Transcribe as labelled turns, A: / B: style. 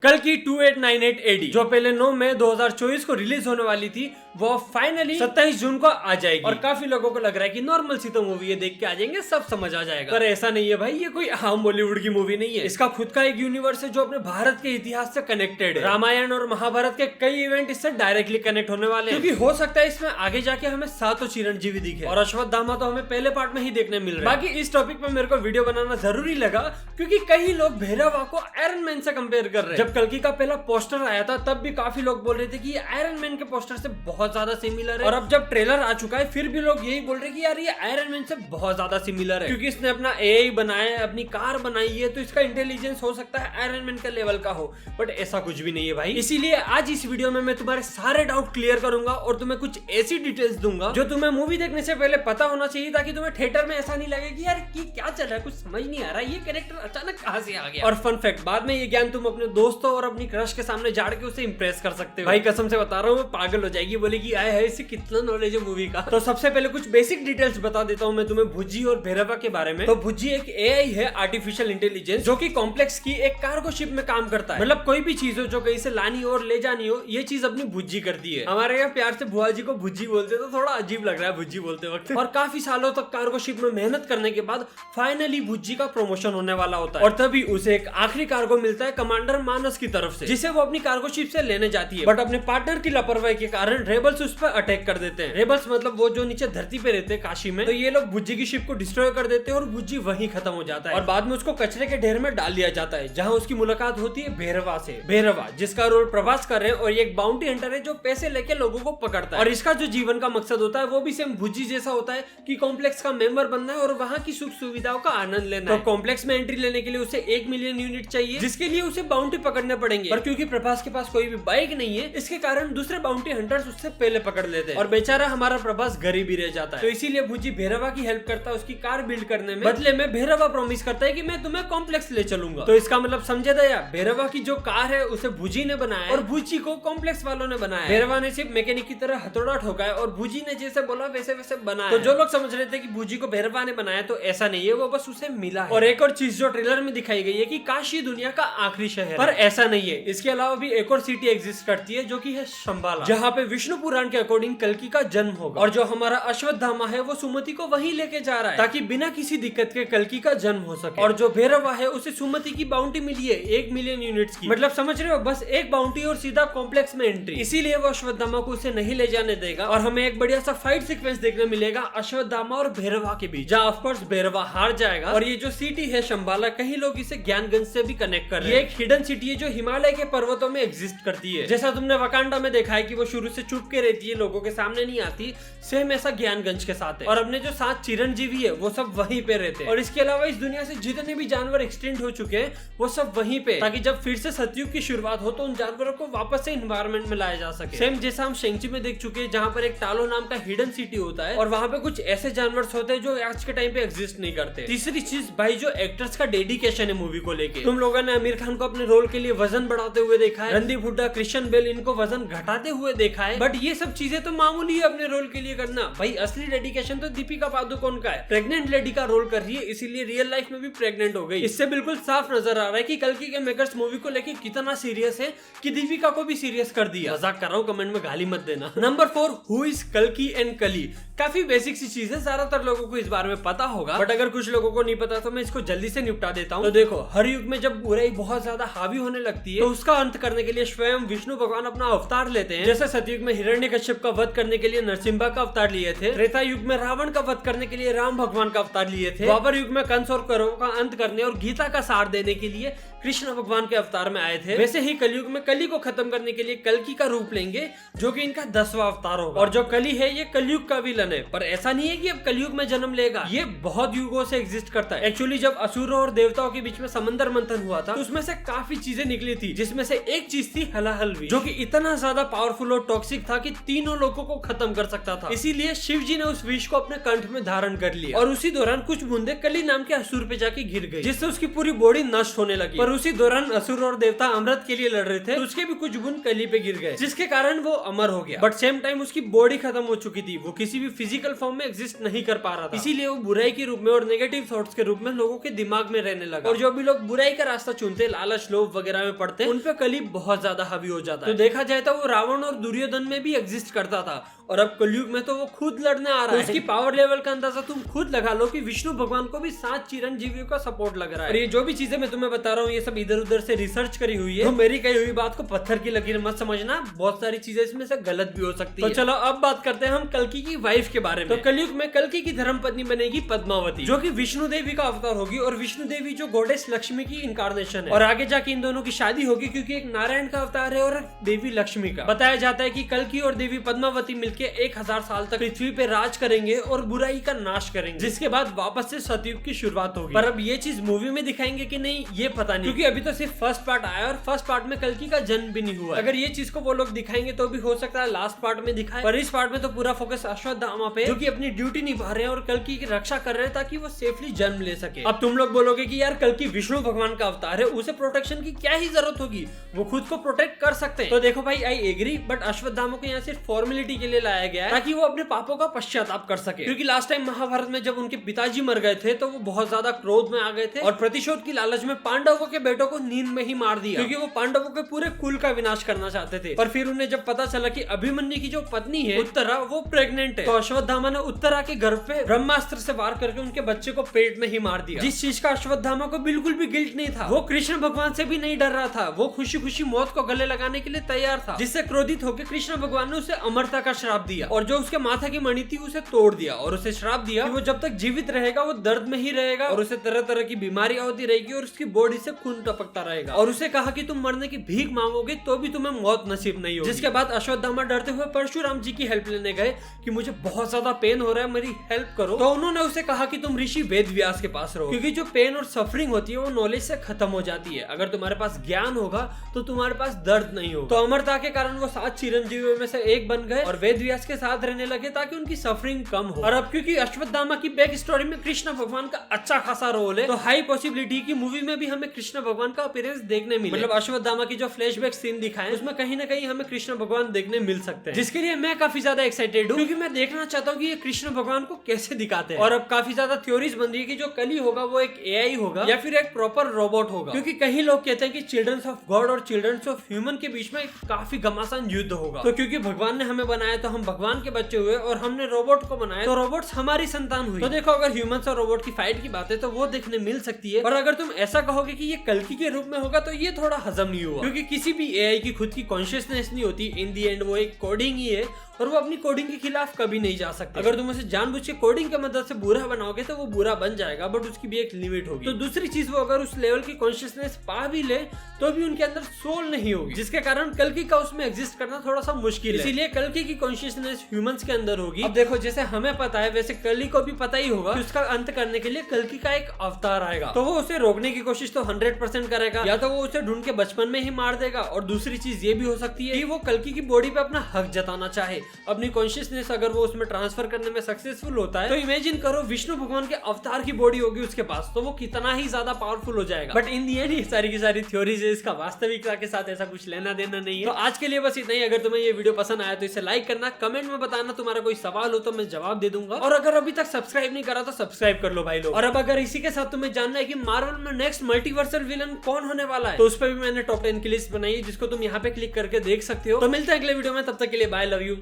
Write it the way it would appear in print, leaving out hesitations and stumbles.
A: कल की 2898 एडी जो पहले 9 मई 2024 को रिलीज होने वाली थी वो फाइनली 27 जून को आ जाएगी। और काफी लोगों को लग रहा है कि नॉर्मल सी तो मूवी है, देख के आ जाएंगे, सब समझ आ जाएगा। पर ऐसा नहीं है भाई, ये कोई आम बॉलीवुड की मूवी नहीं है। इसका खुद का एक यूनिवर्स है जो अपने भारत के इतिहास से कनेक्टेड है। रामायण और महाभारत के कई इवेंट इससे डायरेक्टली कनेक्ट होने वाले हैं, क्योंकि हो सकता है इसमें आगे जाके हमें सातों चिरंजीवी दिखे और अश्वत्थामा तो हमें पहले पार्ट में ही देखने मिल रहा है। बाकी इस टॉपिक पे मेरे को वीडियो बनाना जरूरी लगा क्योंकि कई लोग भैरवा को आयरन मैन से कंपेयर कर रहे हैं। जब कल्कि का पहला पोस्टर आया था तब भी काफी लोग बोल रहे थे कि ये आयरन मैन के पोस्टर से बहुत ज्यादा सिमिलर है, और अब जब ट्रेलर आ चुका है फिर भी लोग यही बोल रहे हैं कि यार ये आयरन मैन से बहुत ज्यादा सिमिलर है, क्योंकि इसने अपना एआई बनाया है, अपनी कार बनाई है, तो इसका इंटेलिजेंस हो सकता है आयरन मैन के लेवल का हो। बट ऐसा कुछ भी नहीं है भाई। इसीलिए आज इस वीडियो में मैं तुम्हारे सारे डाउट क्लियर करूंगा और तुम्हें कुछ ऐसी डिटेल्स दूंगा जो तुम्हें मूवी देखने से पहले पता होना चाहिए, ताकि तुम्हें थिएटर में ऐसा नहीं लगे कि यार क्या चल रहा है, कुछ समझ नहीं आ रहा, ये कैरेक्टर अचानक कहां से आ गया। और फन फैक्ट, बाद में ये ज्ञान तुम अपने दोस्तों और अपनी क्रश के सामने झाड़ के उसे इंप्रेस कर सकते हो। भाई कसम से बता रहा हूँ, पागल हो जाएगी, बोलेगी आए है इसे कितना नॉलेज है मूवी का। तो सबसे पहले कुछ बेसिक डिटेल्स बता देता हूँ मैं तुम्हें भुज्जी और भैरवा के बारे में। तो भुज्जी एक एआई है, आर्टिफिशियल इंटेलिजेंस, जो कि कॉम्प्लेक्स की एक कार्गो शिप में काम करता है। मतलब कोई भी चीज हो जो कहीं से लानी और ले जानी हो, ये चीज अपनी भुज्जी करती है। हमारे यहाँ प्यार से बुआ जी को भुज्जी बोलते तो थोड़ा अजीब लग रहा है भुज्जी बोलते वक्त। और काफी सालों तक कार्गो शिप में मेहनत करने के बाद फाइनली भुज्जी का प्रमोशन होने वाला होता है, और तभी उसे एक आखिरी कार्गो मिलता है कमांडर मानस की तरफ से, जिसे वो अपनी कार्गो शिप से लेने जाती है। बट अपने पार्टनर की लापरवाही के कारण रेबल्स उस पर अटैक कर देते हैं। रेबल्स मतलब वो जो नीचे धरती पे रहते हैं काशी में, तो ये लोग भुज्जी की शिप को डिस्ट्रॉय कर देते हैं और भुज्जी वहीं खत्म हो जाता है। और बाद में उसको कचरे के ढेर में डाल दिया जाता है, जहाँ उसकी मुलाकात होती है भैरवा से। भैरवा जिसका रोल प्रभास कर रहे हैं, और ये एक बाउंटी हंटर है जो पैसे लेके लोगों को पकड़ता है। और इसका जो जीवन का मकसद होता है वो भी सेम भुज्जी जैसा होता है कि कॉम्प्लेक्स का मेंबर बनना है और वहाँ की सुख सुविधाओं का आनंद लेना है। तो कॉम्प्लेक्स में एंट्री लेने के लिए उसे 1 मिलियन यूनिट चाहिए, जिसके लिए उसे बाउंटी पकड़ने पड़ेंगे। और क्योंकि प्रभास के पास कोई भी बाइक नहीं है, इसके कारण दूसरे बाउंटी हंटर्स उससे पहले पकड़ लेते हैं, और बेचारा हमारा प्रभास गरीब ही रह जाता है। तो इसीलिए भुज्जी भैरवा की हेल्प करता है उसकी कार बिल्ड करने में। बदले में भैरवा प्रॉमिस करता है कि मैं तुम्हें कॉम्प्लेक्स ले चलूंगा। तो इसका मतलब समझे दया, भैरवा की जो कार है उसे भुज्जी ने बनाया और भुज्जी को कॉम्प्लेक्स वालों ने बनाया। भैरवा ने सिर्फ मैकेनिक की तरह हथौड़ा ठोका है और भुज्जी ने जैसे बोला वैसे वैसे बनाया। तो जो लोग समझ रहे थे कि भुज्जी को भैरवा ने बनाया, तो ऐसा नहीं है, वो बस उसे मिला है। और एक और चीज जो ट्रेलर में दिखाई गई है कि काशी दुनिया का आखिरी शहर, पर ऐसा नहीं है। इसके अलावा भी एक और सिटी एग्जिस्ट करती है जो कि है शंबाला, जहाँ पे विष्णु पुराण के अकॉर्डिंग कल्कि का जन्म होगा। और जो हमारा अश्वत्थामा है वो सुमति को वहीं लेके जा रहा है, ताकि बिना किसी दिक्कत के कल्कि का जन्म हो सके। और जो भैरवा है उसे सुमति की बाउंटी मिली है 1 मिलियन यूनिट्स की। मतलब समझ रहे हो, बस एक बाउंटी और सीधा कॉम्प्लेक्स में एंट्री। इसीलिए वो अश्वत्थामा को उसे नहीं ले जाने देगा, और हमें एक बढ़िया सा फाइट सीक्वेंस देखने मिलेगा अश्वत्थामा और भैरवा के बीच, जहाँ ऑफ कोर्स भैरवा हार जाएगा। और ये जो सिटी है शंबाला, कहीं लोग इसे ज्ञानगंज से भी कनेक्ट कर रहे हैं। ये एक हिडन सिटी है जो हिमालय के पर्वतों में एग्जिस्ट करती है। जैसा तुमने वकांडा में देखा है कि वो शुरू से छुप के रहती है, लोगों के सामने नहीं आती, सेम ऐसा ज्ञानगंज के साथ है। और अपने जो 7 चिरंजीवी है वो सब वहीं पे रहते हैं। और इसके अलावा इस दुनिया से जितने भी जानवर एक्सटिंक्ट हो चुके हैं वो सब वहीं पे, ताकि जब फिर से सतयुग की शुरुआत हो तो उन जानवरों को वापस से एनवायरनमेंट में लाया जा सके। सेम जैसा हम शेंगची में देख चुके हैं, जहाँ पर एक टालो नाम का हिडन सिटी होता है, और वहाँ पे कुछ ऐसे जानवर होते हैं जो आज के टाइम पे एग्जिस्ट नहीं करते। तीसरी चीज भाई, जो एक्टर्स का डेडिकेशन है मूवी को लेके। तुम लोगों ने आमिर खान को अपने रोल के लिए वजन बढ़ाते हुए देखा है, रणदीप हुड्डा, क्रिश्चियन बेल, इनको वजन घटाते हुए देखा है। बट ये सब चीजें तो मामूली है अपने रोल के लिए करना। भाई असली डेडिकेशन तो दीपिका पादुकोण का है, प्रेग्नेंट लेडी का रोल कर रही है, इसीलिए रियल लाइफ में भी प्रेग्नेंट हो गई। इससे बिल्कुल साफ नजर आ रहा है कि कल्कि के मेकर्स मूवी को लेके कितना सीरियस है कि दीपिका को भी सीरियस कर दिया। मजाक कर रहा हूँ, कमेंट में गाली मत देना। नंबर 4, हु इज कल्कि एंड कली। काफी बेसिक सी चीज है, ज्यादातर लोगों को इस बारे में पता होगा, बट अगर कुछ लोगों को नहीं पता तो मैं इसको जल्दी से निपटा देता हूँ। तो देखो, हर युग में जब बुराई बहुत ज्यादा हावी होने लगती है, तो उसका अंत करने के लिए स्वयं विष्णु भगवान अपना अवतार लेते हैं। जैसे सतयुग में हिरण्यकश्यप का वध करने के लिए नरसिम्हा का अवतार लिए थे, त्रेता युग में रावण का वध करने के लिए राम भगवान का अवतार लिए थे, द्वापर युग में कंस और कौरवों का अंत करने और गीता का सार देने के लिए कृष्ण भगवान के अवतार में आए थे। वैसे ही कलयुग में कली को खत्म करने के लिए कल्कि का रूप लेंगे, जो कि इनका 10वां अवतार होगा। और जो कली है ये कलयुग का विलन है, पर ऐसा नहीं है कि अब कलयुग में जन्म लेगा, ये बहुत युगों से एग्जिस्ट करता है। एक्चुअली जब असुरों और देवताओं के बीच में समंदर मंथन हुआ था, तो उसमें से काफी चीजें निकली थी, जिसमें से एक चीज थी हलाहल विष, जो कि इतना ज्यादा पावरफुल और टॉक्सिक था कि तीनों लोगों को खत्म कर सकता था। इसीलिए शिव जी ने उस विष को अपने कंठ में धारण कर लिया, और उसी दौरान कुछ बूंदे कली नाम के असुर पे जाके गिर गई, जिससे उसकी पूरी बॉडी नष्ट होने लगी। पर उसी दौरान असुर और देवता अमृत के लिए लड़ रहे थे, तो उसके भी कुछ बूंद कली पे गिर गए, जिसके कारण वो अमर हो गया। बट सेम टाइम उसकी बॉडी खत्म हो चुकी थी, वो किसी भी फिजिकल फॉर्म में एग्जिस्ट नहीं कर पा रहा था। इसीलिए वो बुराई के रूप में और नेगेटिव थॉट्स के रूप में लोगों के दिमाग में रहने लगा। और जो भी लोग बुराई का रास्ता चुनते, लालच लोभ वगैरह में पड़ते हैं उन पे कली बहुत ज्यादा हावी हो जाता है। तो देखा जाए तो वो रावण और दुर्योधन में भी एग्जिस्ट करता था और अब कलयुग में तो वो खुद लड़ने आ रहा है। उसकी पावर लेवल का अंदाजा तुम खुद लगा लो कि विष्णु भगवान को भी 7 चिरंजीवियों का सपोर्ट लग रहा है। और ये जो भी चीजें मैं तुम्हें बता रहा हूँ ये सब इधर उधर से रिसर्च करी हुई है, तो मेरी कही हुई बात को पत्थर की लकीर मत समझना, बहुत सारी चीजें इसमें से गलत भी हो सकती है। तो चलो अब बात करते हैं हम कल्कि की वाइफ के बारे में। तो कलयुग में कल्कि की धर्मपत्नी बनेगी पद्मावती, जो कि विष्णु देवी का अवतार होगी और विष्णु देवी जो गॉडेस लक्ष्मी की इनकारनेशन है। और आगे जाके इन दोनों की शादी होगी क्योंकि एक नारायण का अवतार है और देवी लक्ष्मी का। बताया जाता है कि कल्कि और देवी पद्मावती मिलकर 1000 साल तक पृथ्वी पे राज करेंगे और बुराई का नाश करेंगे, जिसके बाद वापस से सतयुग की शुरुआत होगी। पर अब ये चीज मूवी में दिखाएंगे कि नहीं ये पता नहीं, क्योंकि अभी तो सिर्फ फर्स्ट पार्ट आया और फर्स्ट पार्ट में कल्कि का जन्म भी नहीं हुआ। अगर ये चीज को वो लोग दिखाएंगे तो भी हो सकता है लास्ट पार्ट में दिखाए, पर इस पार्ट में तो पूरा फोकस अश्वत्थामा पे, जो कि अपनी ड्यूटी निभा रहे हैं और कल्कि की रक्षा कर रहे हैं ताकि वो सेफली जन्म ले सके। अब तुम लोग बोलोगे कि यार कल्कि विष्णु भगवान का अवतार है, उसे प्रोटेक्शन की क्या ही जरूरत होगी, वो खुद को प्रोटेक्ट कर सकते हैं। तो देखो भाई आई एग्री, बट अश्वत्थामा को यहाँ सिर्फ फॉर्मेलिटी के लिए लाया गया है ताकि वो अपने पापों का पश्चाताप कर सके। क्योंकि लास्ट टाइम महाभारत में जब उनके पिताजी मर गए थे तो वो बहुत ज्यादा क्रोध में आ गए थे और प्रतिशोध की लालच में पांडवों के बेटों को नींद में ही मार दिया, क्योंकि वो पांडवों के पूरे कुल का विनाश करना चाहते थे। पर फिर उन्हें जब पता चला कि अभिमन्यु की जो पत्नी है उत्तरा वो प्रेग्नेंट है, तो अश्वत्थामा ने उत्तरा के गर्भ पे ब्रह्मास्त्र से वार करके उनके बच्चे को पेट में ही मार दिया, जिस चीज का अश्वत्थामा को बिल्कुल भी गिल्ट नहीं था। वो कृष्ण भगवान से भी नहीं डर रहा था, वो खुशी खुशी मौत को गले लगाने के लिए तैयार था, जिससे क्रोधित होकर कृष्ण भगवान ने उसे अमरता का श्राप दिया और जो उसके माथा की मणि थी उसे तोड़ दिया और उसे श्राप दिया कि वो जब तक जीवित रहेगा वो दर्द में ही रहेगा और उसे तरह तरह की बीमारियां होती रहेगी और उसकी बॉडी से खून टपकता रहेगा, और उसे कहा कि तुम मरने की भीख मांगोगे तो भी तुम्हें मौत नसीब नहीं होगी। जिसके बाद अश्वत्थामा डरते हुए परशुराम जी की हेल्प लेने गए कि मुझे बहुत ज्यादा पेन हो रहा है, मेरी हेल्प करो। तो उन्होंने उसे कहा कि तुम ऋषि वेद व्यास के पास रहो, क्योंकि जो पेन और सफरिंग होती है वो नॉलेज से खत्म हो जाती है। अगर तुम्हारे पास ज्ञान होगा तो तुम्हारे पास दर्द नहीं होगा। तो अमरता के कारण वो 7 चिरंजीवियों में से एक बन गए और वेद व्यास के साथ रहने लगे ताकि उनकी सफरिंग कम हो। और अब क्योंकि अश्वत्थामा की बैक स्टोरी में कृष्ण भगवान का अच्छा खासा रोल है, तो हाई पॉसिबिलिटी की मूवी में भी हमें कृष्ण भगवान का अपीयरेंस देखने मिले। मतलब अश्वत्थामा की जो फ्लैशबैक सीन दिखाए उसमें कहीं ना कहीं हमें कृष्ण भगवान देखने मिल सकते हैं, जिसके लिए मैं काफी ज्यादा एक्साइटेड हूँ, क्योंकि मैं देखना चाहता हूँ कि ये कृष्ण भगवान को कैसे दिखाते हैं। और अब काफी ज्यादा थ्योरीज बन रही है कि जो कली होगा वो एक एआई होगा या फिर एक प्रॉपर रोबोट होगा, क्योंकि कई लोग कहते हैं कि चिल्ड्रंस ऑफ गॉड और चिल्ड्रंस ऑफ ह्यूमन के बीच में काफी घमासान युद्ध होगा। तो क्योंकि भगवान ने हमें बनाया तो हम भगवान के बच्चे हुए और हमने रोबोट को बनाया तो रोबोट्स हमारी संतान हुई। तो देखो अगर ह्यूमंस और रोबोट की फाइट की बात है तो वो देखने मिल सकती है, और अगर तुम ऐसा कहोगे कि ये कल्कि के रूप में होगा तो ये थोड़ा हजम नहीं हुआ, क्योंकि किसी भी एआई की खुद की कॉन्शियसनेस नहीं होती। इन दी एंड वो एक कोडिंग ही है और वो अपनी कोडिंग के खिलाफ कभी नहीं जा सकते। अगर तुम उसे जानबूझ के कोडिंग की मदद से बुरा बनाओगे तो वो बुरा बन जाएगा, बट उसकी भी एक लिमिट होगी। तो दूसरी चीज वो अगर उस लेवल की कॉन्शियसनेस पा भी ले तो भी उनके अंदर सोल नहीं होगी, जिसके कारण कल्कि का उसमें एग्जिस्ट करना थोड़ा सा मुश्किल है। इसीलिए कल्कि की कॉन्शियसनेस ह्यूमंस के अंदर होगी। अब देखो जैसे हमें पता है वैसे कल्कि को भी पता ही होगा कि उसका अंत करने के लिए कल्कि का एक अवतार आएगा, तो वो उसे रोकने की कोशिश तो 100% करेगा, या तो वो उसे ढूंढ के बचपन में ही मार देगा, और दूसरी चीज ये भी हो सकती है कि वो कल्कि की बॉडी पे अपना हक जताना चाहे, अपनी कॉन्शियसनेस अगर वो उसमें ट्रांसफर करने में सक्सेसफुल होता है तो इमेजिन करो विष्णु भगवान के अवतार की बॉडी होगी उसके पास, तो वो कितना ही ज्यादा पावरफुल हो जाएगा। बट इन दी एंड ये सारी की सारी थ्योरीज है, इसका वास्तविकता के साथ ऐसा कुछ लेना देना नहीं है। तो आज के लिए बस इतना ही। अगर तुम्हें ये वीडियो पसंद आया तो इसे लाइक करना, कमेंट में बताना तुम्हारा कोई सवाल हो तो मैं जवाब दे दूंगा, और अगर अभी तक सब्सक्राइब नहीं करा तो सब्सक्राइब कर लो भाई लोग। और अब अगर इसी के साथ तुम्हें जानना है कि मार्वल में नेक्स्ट मल्टीवर्सल विलन कौन होने वाला है तो उस पर भी मैंने टॉप 10 की लिस्ट बनाई है, जिसको तुम यहाँ पे क्लिक करके देख सकते हो। तो मिलते हैं अगले वीडियो में, तब तक के लिए बाय, लव यू।